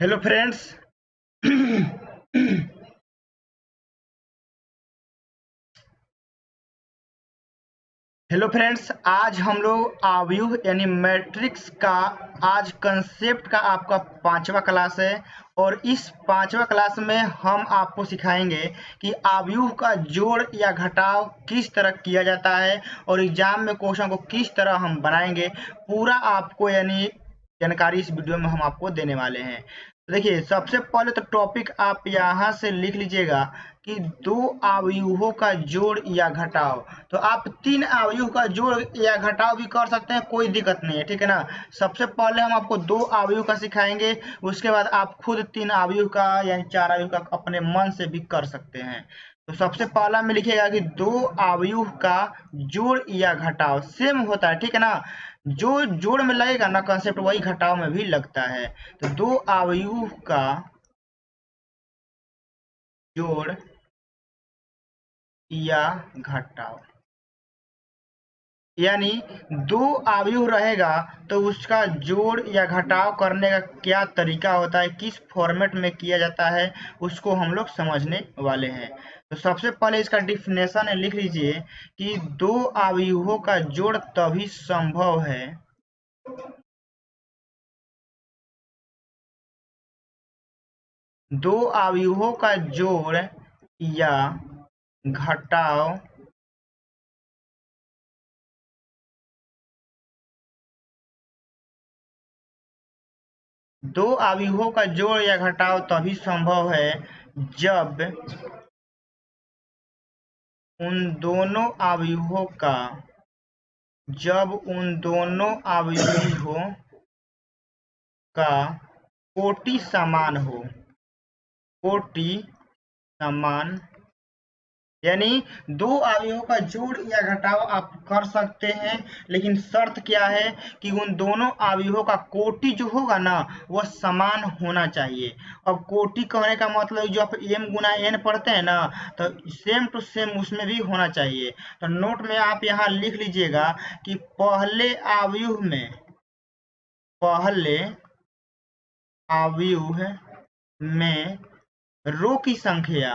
Hello friends. Hello friends, आज हम लोग आव्यूह यानी मैट्रिक्स का आज कंसेप्ट का आपका 5वां क्लास है। और इस 5वां क्लास में हम आपको सिखाएंगे कि आव्यूह का जोड़ या घटाव किस तरह किया जाता है और एग्जाम में क्वेश्चन को किस तरह हम बनाएंगे। पूरा आपको यानी जानकारी इस वीडियो में हम आपको देने वाले हैं। तो देखिए, सबसे पहले तो टॉपिक आप यहाँ से लिख लीजिएगा कि दो अवयवों का जोड़ या घटाव। तो आप 3 अवयव का जोड़ या घटाव भी कर सकते हैं, कोई दिक्कत नहीं है, ठीक है ना। सबसे पहले हम आपको 2 अवयव का सिखाएंगे, उसके बाद आप खुद 3 अवयव का यानी 4 अवयव का अपने मन से भी कर सकते हैं। तो सबसे पहला में लिखिएगा कि 2 अवयव का जोड़ या घटाव सेम होता है, ठीक है ना। जो जोड़ में लगेगा ना कंसेप्ट, वही घटाव में भी लगता है। तो 2 अवयव का जोड़ या घटाव यानी 2 अवयव रहेगा तो उसका जोड़ या घटाव करने का क्या तरीका होता है, किस फॉर्मेट में किया जाता है, उसको हम लोग समझने वाले हैं। तो सबसे पहले इसका डिफिनेशन लिख लीजिए कि 2 अवयवों का जोड़ तभी संभव है दो अवयवों का जोड़ या घटाव दो अवयवों का जोड़ या घटाव तभी संभव है जब उन दोनों अवयवों का का कोटि समान हो। कोटि समान यानी 2 अवयवों का जोड़ या घटाव आप कर सकते हैं, लेकिन शर्त क्या है कि उन दोनों अवयवों का कोटि जो होगा ना वह समान होना चाहिए। अब कोटि कहने का मतलब जो आप m गुना n पढ़ते हैं ना, तो सेम टू सेम उसमें भी होना चाहिए। तो नोट में आप यहाँ लिख लीजिएगा कि पहले अवयव में रो की संख्या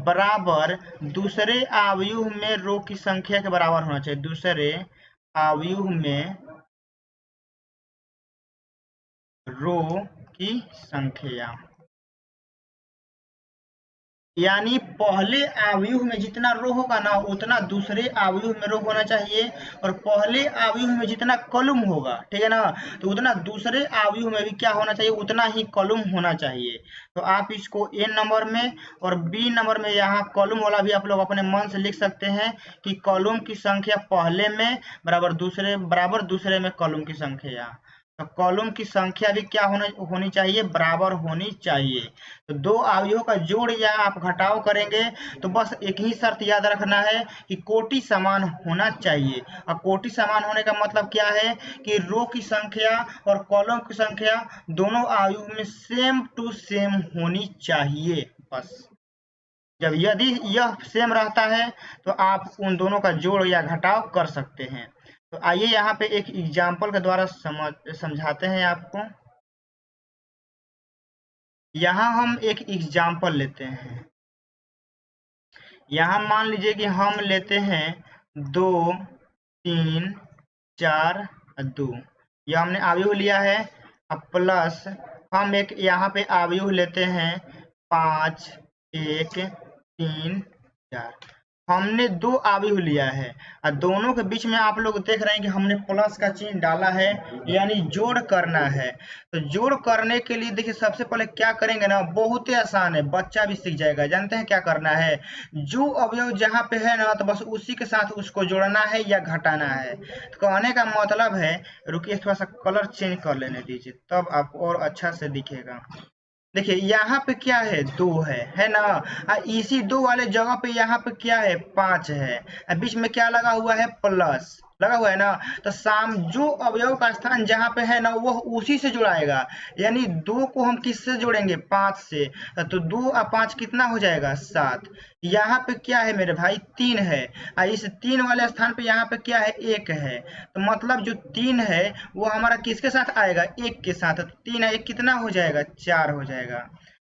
बराबर दूसरे अवयव में रो की संख्या के बराबर होना चाहिए। दूसरे अवयव में रो की संख्या यानी पहले अवयव में जितना रो होगा ना उतना दूसरे अवयव में रो होना चाहिए, और पहले अवयव में जितना कॉलम होगा, ठीक है ना, तो उतना दूसरे अवयव में भी क्या होना चाहिए, उतना ही कॉलम होना चाहिए। तो आप इसको ए नंबर में और बी नंबर में यहाँ कॉलम वाला भी आप लोग अपने मन से लिख सकते हैं कि कॉलम की संख्या पहले में बराबर दूसरे में कॉलम की संख्या। तो कॉलम की संख्या भी क्या होनी चाहिए, बराबर होनी चाहिए। तो 2 अवयवों का जोड़ या आप घटाव करेंगे तो बस एक ही शर्त याद रखना है कि कोटि समान होना चाहिए। और कोटि समान होने का मतलब क्या है कि रो की संख्या और कॉलम की संख्या दोनों अवयव में सेम टू सेम होनी चाहिए। बस जब यदि यह सेम रहता है तो आप उन दोनों का जोड़ या घटाव कर सकते हैं। तो आइए यहाँ पे एक एग्जाम्पल के द्वारा समझाते हैं आपको। यहाँ हम एक एग्जाम्पल लेते हैं। यहाँ मान लीजिए कि हम लेते हैं 2 3 4 2। यह हमने अवयव लिया है। अब प्लस हम एक यहाँ पे अवयव लेते हैं 5 1 3 4। हमने 2 अवयव लिया है और दोनों के बीच में आप लोग देख रहे हैं कि हमने प्लस का चिन्ह डाला है, यानी जोड़ करना है। तो जोड़ करने के लिए देखिए सबसे पहले क्या करेंगे ना, बहुत ही आसान है, बच्चा भी सीख जाएगा। जानते हैं क्या करना है, जो अवयव जहाँ पे है ना तो बस उसी के साथ उसको जोड़ना है या घटाना है। तो कहने का मतलब है, रुकिए थोड़ा सा कलर चेंज कर लेने दीजिए तब आपको और अच्छा से दिखेगा। देखिए यहाँ पे क्या है, 2 है ना। इसी 2 वाले जगह पे यहाँ पे क्या है, 5 है। बीच में क्या लगा हुआ है, प्लस। लगा हुआ है ना। तो जो अवयव का स्थान जहाँ पे है ना वह उसी से जुड़ाएगा। यानी 2 को हम किससे जोड़ेंगे, 5 से। तो 2 और 5 कितना हो जाएगा, 7। यहाँ पे क्या है मेरे भाई, 3 है। इस 3 वाले स्थान पे यहाँ पे क्या है, 1 है। तो मतलब जो 3 है वो हमारा किसके साथ आएगा, 1 के साथ। तो 3 है 1 कितना हो जाएगा, 4 हो जाएगा।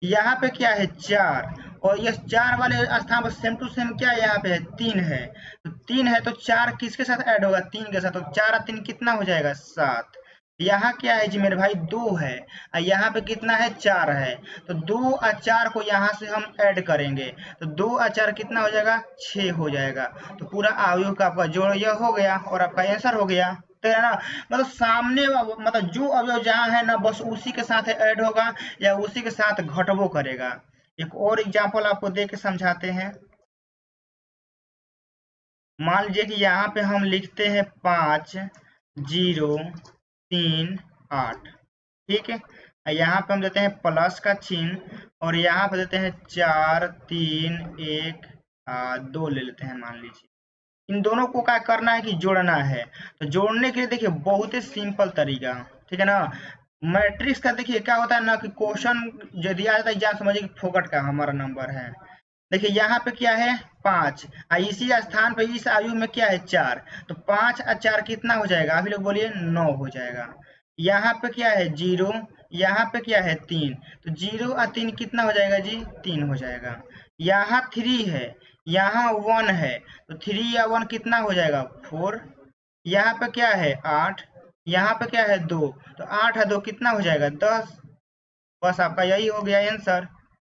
यहाँ पे क्या है, 4। और ये 4 वाले स्थान पर सेम टू सेम क्या है, यहाँ पे है 3 है। तो 3 है तो 4 किसके साथ ऐड होगा, 3 के साथ। तो 4 और 3 कितना हो जाएगा, 7। यहाँ क्या है जी मेरे भाई, 2 है। और यहाँ पे कितना है, 4 है। तो 2 और 4 को यहाँ से हम ऐड करेंगे। तो 2 और 4 कितना हो जाएगा, 6 हो जाएगा। तो पूरा अवयव का आपका जोड़ यह हो गया और आपका आंसर हो गया। तो है ना, मतलब सामने मतलब जो अवयव जहाँ है ना बस उसी के साथ ऐड होगा या उसी के साथ घटबो करेगा। एक और एग्जांपल आपको दे के समझाते हैं। मान लीजिए कि यहाँ पे हम लिखते हैं 5 0 3 8, ठीक है। यहाँ पे हम देते हैं प्लस का चिन्ह और यहाँ पे देते हैं 4 3 1 2 ले लेते हैं मान लीजिए। इन दोनों को क्या करना है कि जोड़ना है। तो जोड़ने के लिए देखिए बहुत ही सिंपल तरीका, ठीक है ना। मैट्रिक्स का देखिए क्या होता है ना कि क्वेश्चन जो दिया जाता है एग्जाम समझिए कि फोकट का हमारा नंबर है। देखिए यहाँ पे क्या है, 5। इसी स्थान पे इस आयु में क्या है, 4। तो 5 और 4 कितना हो जाएगा, अभी लोग बोलिए 9 हो जाएगा। यहाँ पे क्या है, 0। यहाँ पे क्या है, 3। तो 0 और 3 कितना हो जाएगा जी, 3 हो जाएगा। यहाँ 3 है, यहाँ 1 है। तो 3 या 1 कितना हो जाएगा, 4। यहाँ पे क्या है, 8। यहाँ पे क्या है, 2। तो 8 और 2 कितना हो जाएगा, 10। बस आपका यही हो गया आंसर।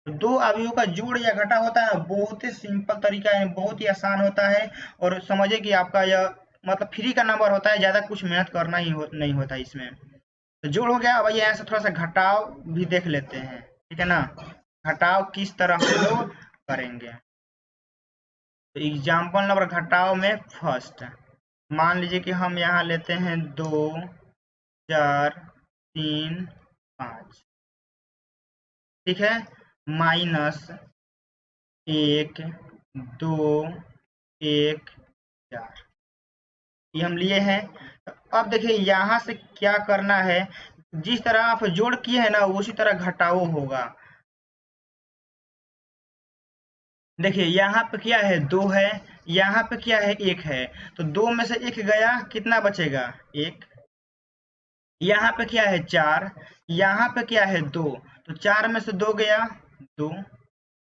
तो 2 अवयवों का जोड़ या घटा होता है, बहुत ही सिंपल तरीका है, बहुत ही आसान होता है। और समझिए कि आपका यह मतलब फ्री का नंबर होता है, ज़्यादा कुछ मेहनत करना ही नहीं होता इसमें। तो जोड़ हो गया। अब यहाँ से थोड़ा सा घटाव भी देख लेते हैं, ठीक है ना। घटाव किस तरह हम लोग करेंगे। तो एग्जाम्पल नंबर घटाव में फर्स्ट मान लीजिए कि हम यहाँ लेते हैं 2 4 3 5, ठीक है। माइनस 1 2 1 4 ये हम लिए हैं। अब देखिए यहाँ से क्या करना है, जिस तरह आप जोड़ किए हैं ना उसी तरह घटाओ होगा। देखिए यहाँ पे क्या है, 2 है। यहाँ पे क्या है, 1 है। तो 2 में से 1 गया, कितना बचेगा, 1। यहाँ पे क्या है, 4। यहाँ पे क्या है, 2। तो 4 में से 2 गया, 2।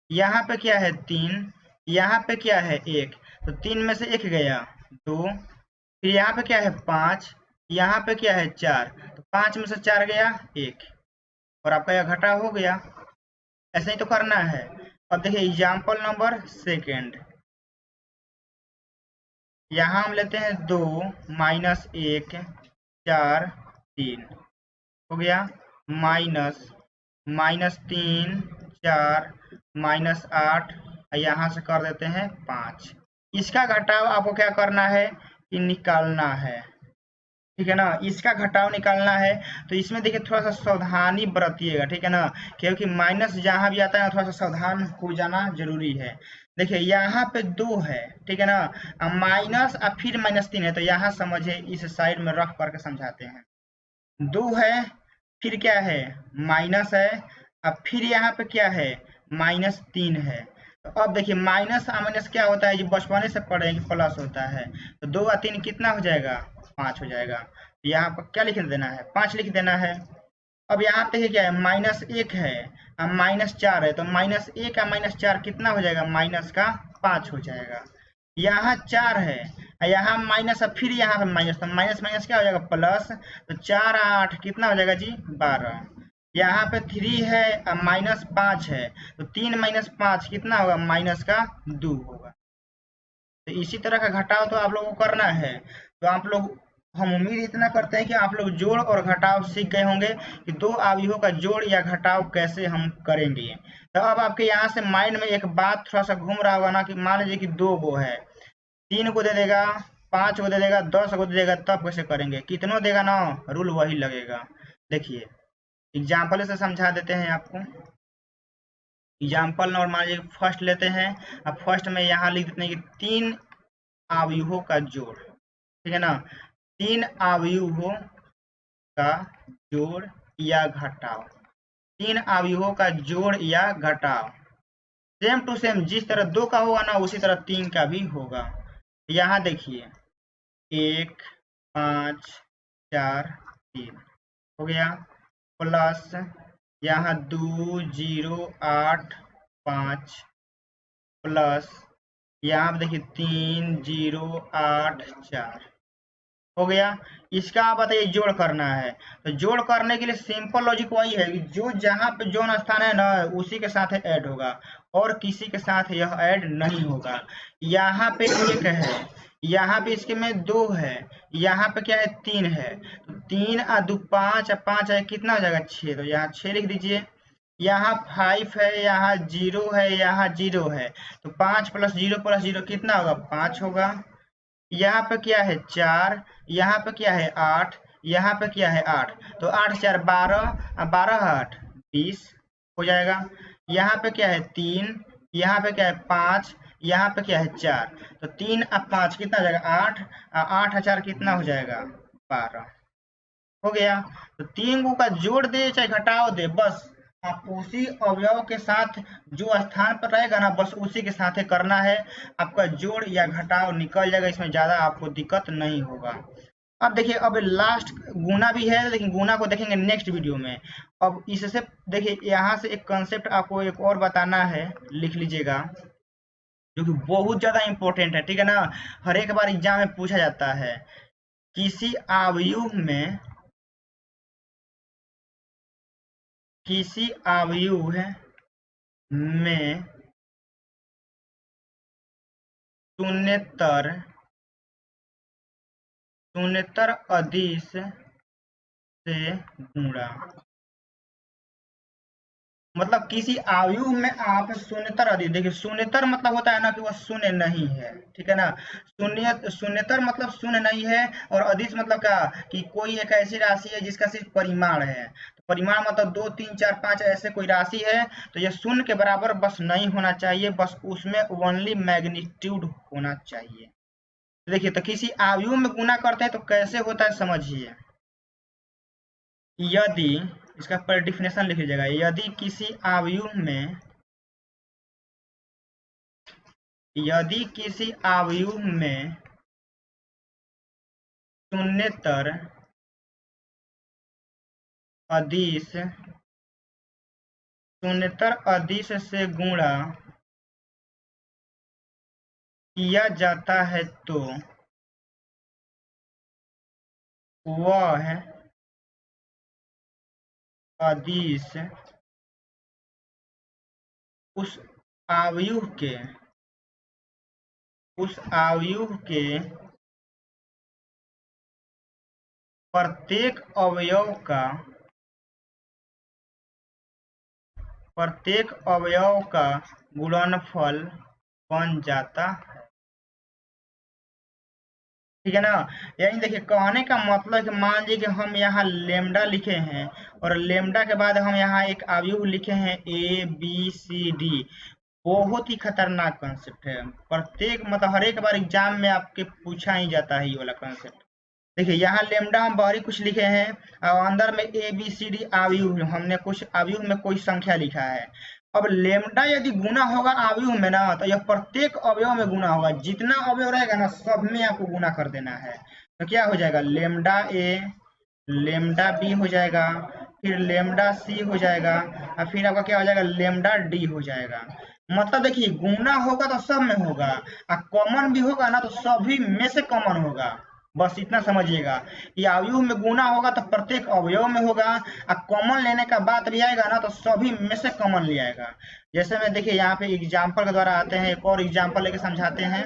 यहाँ पे क्या है, 3। यहाँ पे क्या है, 1। तो 3 में से 1 गया, 2। फिर यहाँ पे क्या है, 5। यहाँ पे क्या है, 4। तो 5 में से 4 गया, 1। और आपका यह घटा हो गया। ऐसे ही तो करना है। अब देखिए एग्जाम्पल नंबर सेकेंड, यहाँ हम लेते हैं 2 माइनस 1 4 3 हो गया। माइनस माइनस 3 4 माइनस 8, यहाँ से कर देते हैं 5। इसका घटाव आपको क्या करना है कि निकालना है, ठीक है ना। इसका घटाव निकालना है तो इसमें देखिए थोड़ा सा सावधानी बरतिएगा, ठीक है ना। क्योंकि माइनस जहां भी आता है थोड़ा सा सावधान हो जाना जरूरी है। देखिए यहाँ पे 2 है, ठीक है ना। माइनस और फिर -3 है, तो यहाँ समझिए इस साइड में रख करके समझाते हैं। 2 है, फिर क्या है, माइनस है। अब फिर यहाँ पे क्या है, -3 है। तो अब देखिए माइनस और माइनस क्या होता है जो बचपने से पढ़े कि प्लस होता है। तो 2 और 3 कितना हो जाएगा, 5 हो जाएगा। यहाँ पर क्या लिख देना है, 5 लिख देना है। अब यहाँ पे क्या है, -1 है और -4 है। तो -1 और -4 कितना हो जाएगा, माइनस का 5 हो जाएगा। यहाँ 4 है और यहाँ माइनस और फिर यहाँ पे माइनस, तो माइनस माइनस क्या हो जाएगा, प्लस। तो 4 8 कितना हो जाएगा जी, 12। यहाँ पे 3 है और -5 है। तो 3 - 5 कितना होगा, माइनस का 2 होगा। तो इसी तरह का घटाव तो आप लोगों को करना है। तो आप लोग, हम उम्मीद इतना करते हैं कि आप लोग जोड़ और घटाव सीख गए होंगे कि 2 अवयवों का जोड़ या घटाव कैसे हम करेंगे। तो अब आपके यहाँ से माइंड में एक बात थोड़ा सा घूम रहा होगा ना कि मान लीजिए कि 2 गो है, 3 को दे देगा, 5 को दे देगा, 10 को दे देगा, तब कैसे करेंगे, कितनों देगा ना, रूल वही लगेगा। देखिए एग्जाम्पल से समझा देते हैं आपको। एग्जाम्पल नंबर मान लीजिए फर्स्ट लेते हैं। अब फर्स्ट में यहाँ लिख देते हैं कि 3 अवयवों का जोड़, ठीक है ना। 3 अवयवों का जोड़ या घटाव, 3 अवयवों का जोड़ या घटाव सेम टू सेम जिस तरह 2 का होगा ना उसी तरह 3 का भी होगा। यहाँ देखिए 1 5 4 3 हो गया, प्लस यहाँ 2 0 8 5 प्लस यहाँ पे देखिए 3 0 8 4 हो गया। इसका आप बताइए जोड़ करना है, तो जोड़ करने के लिए सिंपल लॉजिक वही है कि जो जहाँ पे जो स्थान है ना उसी के साथ ऐड होगा और किसी के साथ यह ऐड नहीं होगा। यहाँ पे 1 है, यहाँ पे इसके में 2 है, यहाँ पे क्या है 3 है, तो 3 और 2 5 और 5 है कितना हो जाएगा 6, तो यहाँ 6 लिख दीजिए। यहाँ 5 है, यहाँ 0 है, यहाँ 0 है, तो 5 + 0 + 0 कितना होगा 5 होगा। यहाँ पे क्या है 4, यहाँ पे क्या है 8, यहाँ पे क्या है 8, तो 8 4 12, 12 8 20 हो जाएगा। यहाँ पे क्या है 3, यहाँ पे क्या है 5, यहाँ पे क्या है 4, तो 3 और 5 कितना हो जाएगा 8, 8 और 4 कितना हो जाएगा 12 हो गया। तो 3 को का जोड़ दे चाहे घटाव दे, बस आप उसी अवयव के साथ जो स्थान पर रहेगा ना बस उसी के साथ ही करना है, आपका जोड़ या घटाव निकल जाएगा, इसमें ज्यादा आपको दिक्कत नहीं होगा। अब देखिए अब लास्ट गुना भी है, लेकिन गुना को देखेंगे नेक्स्ट वीडियो में। अब इससे देखिए यहाँ से एक कंसेप्ट आपको एक और बताना है, लिख लीजिएगा, जो कि बहुत ज्यादा इंपॉर्टेंट है, ठीक है ना। हर एक बार एग्जाम में पूछा जाता है, किसी अवयव में शून्येतर अदिश से गुणा, मतलब किसी अवयव में आप शून्येतर अदिश, देखिए शून्येतर मतलब होता है ना कि वह शून्य नहीं है, ठीक है ना। शून्येतर मतलब शून्य नहीं है, और अदिश मतलब क्या कि कोई एक ऐसी राशि है जिसका सिर्फ परिमाण है, तो परिमाण मतलब 2 3 4 5 ऐसे कोई राशि है, तो यह शून्य के बराबर बस नहीं होना चाहिए, बस उसमें ओनली मैग्नीट्यूड होना चाहिए। देखिए तो किसी अवयव में गुना करते हैं तो कैसे होता है समझिए। यदि इसका पर डिफिनेशन लिख लीजिएगा, यदि किसी अवयव में शून्येतर अदिश से गुणा किया जाता है तो वह अदिश उस अवयव के प्रत्येक अवयव का गुणनफल बन जाता है, ठीक है ना। यानी देखिए कहने का मतलब कि मान लीजिए कि हम यहाँ लेमडा लिखे हैं और लेमडा के बाद हम यहाँ एक अवयव लिखे हैं ABCD, बहुत ही खतरनाक कंसेप्ट है, प्रत्येक मतलब हर एक बार एग्जाम में आपके पूछा ही जाता है ये वाला कंसेप्ट। देखिए यहाँ लेमडा हम बाहरी कुछ लिखे हैं और अंदर में ABCD अवयव, हमने कुछ अवयव में कोई संख्या लिखा है। अब लेमडा यदि गुना होगा अवयव में ना तो यह प्रत्येक अवयव में गुना होगा, जितना अवयव रहेगा ना सब में आपको गुना कर देना है। तो क्या हो जाएगा लेमडा A लेमडा B हो जाएगा, फिर लेमडा C हो जाएगा, और फिर आपका क्या हो जाएगा लेमडा D हो जाएगा। मतलब देखिए गुना होगा तो सब में होगा, और कॉमन भी होगा ना तो सभी में से कॉमन होगा, बस इतना समझिएगा कि अवयव में गुना होगा तो प्रत्येक अवयव में होगा, और कॉमन लेने का बात भी आएगा ना तो सभी में से कॉमन ले आएगा। जैसे मैं देखिए यहाँ पे एग्जाम्पल के द्वारा आते हैं, एक और एग्जाम्पल लेके समझाते हैं।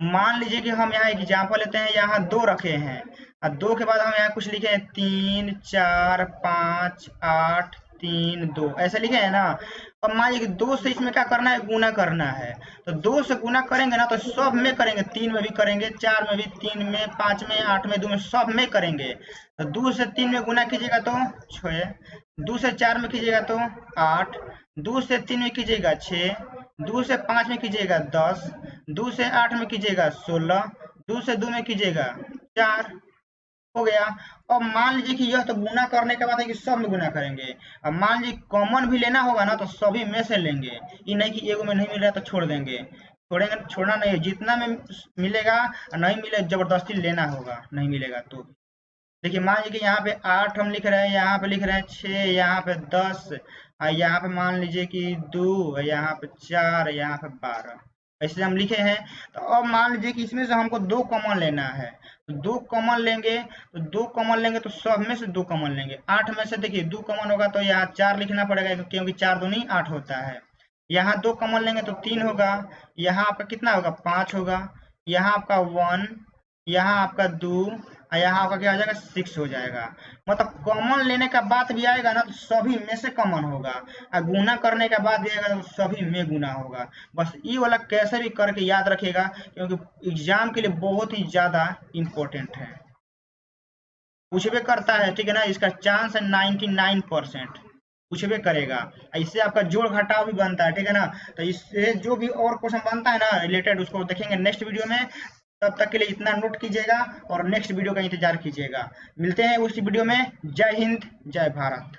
मान लीजिए कि हम यहाँ एग्जाम्पल लेते हैं, यहाँ 2 रखे हैं और 2 के बाद हम यहाँ कुछ लिखे हैं 3 4 5 8 3 2 ऐसे लिखे हैं ना। अब मान लीजिए कि 2 से इसमें क्या करना है गुना करना है, तो 2 से गुना करेंगे ना तो सब में करेंगे, 3 में भी करेंगे, 4 में भी, 3 में 5 में 8 में 2 में सब में करेंगे। तो 2 से 3 में गुना कीजिएगा तो 6, 2 से 4 में कीजिएगा तो 8, 2 से 3 में कीजिएगा 6, 2 से 5 में कीजिएगा 10, 2 से 8 में कीजिएगा 16, 2 से 2 में कीजिएगा 4 हो गया। अब मान लीजिए कि यह तो गुना करने के बाद है कि सब में गुना करेंगे। अब मान लीजिए कॉमन भी लेना होगा ना तो सभी में से लेंगे, ये नहीं कि एगो में नहीं मिल रहा तो छोड़ देंगे। छोड़ेंगे, छोड़ना नहीं है, जितना में मिलेगा और नहीं मिले जबरदस्ती लेना होगा, नहीं मिलेगा तो। देखिए मान लीजिए कि यहाँ पे 8 हम लिख रहे हैं, यहाँ पे लिख रहे हैं 6, यहाँ पे 10, और यहाँ पे मान लीजिए कि 2, यहाँ पे 4, यहाँ पे 12, ऐसे हम लिखे हैं। तो अब मान लीजिए कि इसमें से हमको 2 कॉमन लेना है, तो 2 कॉमन लेंगे, तो 2 कॉमन लेंगे तो सब में से 2 कॉमन लेंगे। 8 में से देखिए 2 कॉमन होगा तो यहाँ 4 लिखना पड़ेगा, क्योंकि 4 दूनी 8 होता है। यहाँ 2 कॉमन लेंगे तो 3 होगा, यहाँ आपका कितना होगा 5 होगा, यहाँ आपका 1, यहाँ आपका 2, और यहाँ आपका क्या हो जाएगा 6 हो जाएगा। मतलब कॉमन लेने का बात भी आएगा ना तो सभी में से कॉमन होगा, और गुना करने का बात भी आएगा तो सभी में गुना होगा। बस ये वाला कैसे भी करके याद रखिएगा, क्योंकि एग्जाम के लिए बहुत ही ज्यादा इम्पोर्टेंट है, पूछबे करता है, ठीक है ना। इसका चांस है 99% पूछबे करेगा। इससे आपका जोड़ घटाव भी बनता है, ठीक है ना। तो इससे जो भी और क्वेश्चन बनता है ना रिलेटेड, उसको देखेंगे नेक्स्ट वीडियो में। तब तक के लिए इतना नोट कीजिएगा और नेक्स्ट वीडियो का इंतजार कीजिएगा। मिलते हैं उसी वीडियो में। जय हिंद, जय भारत।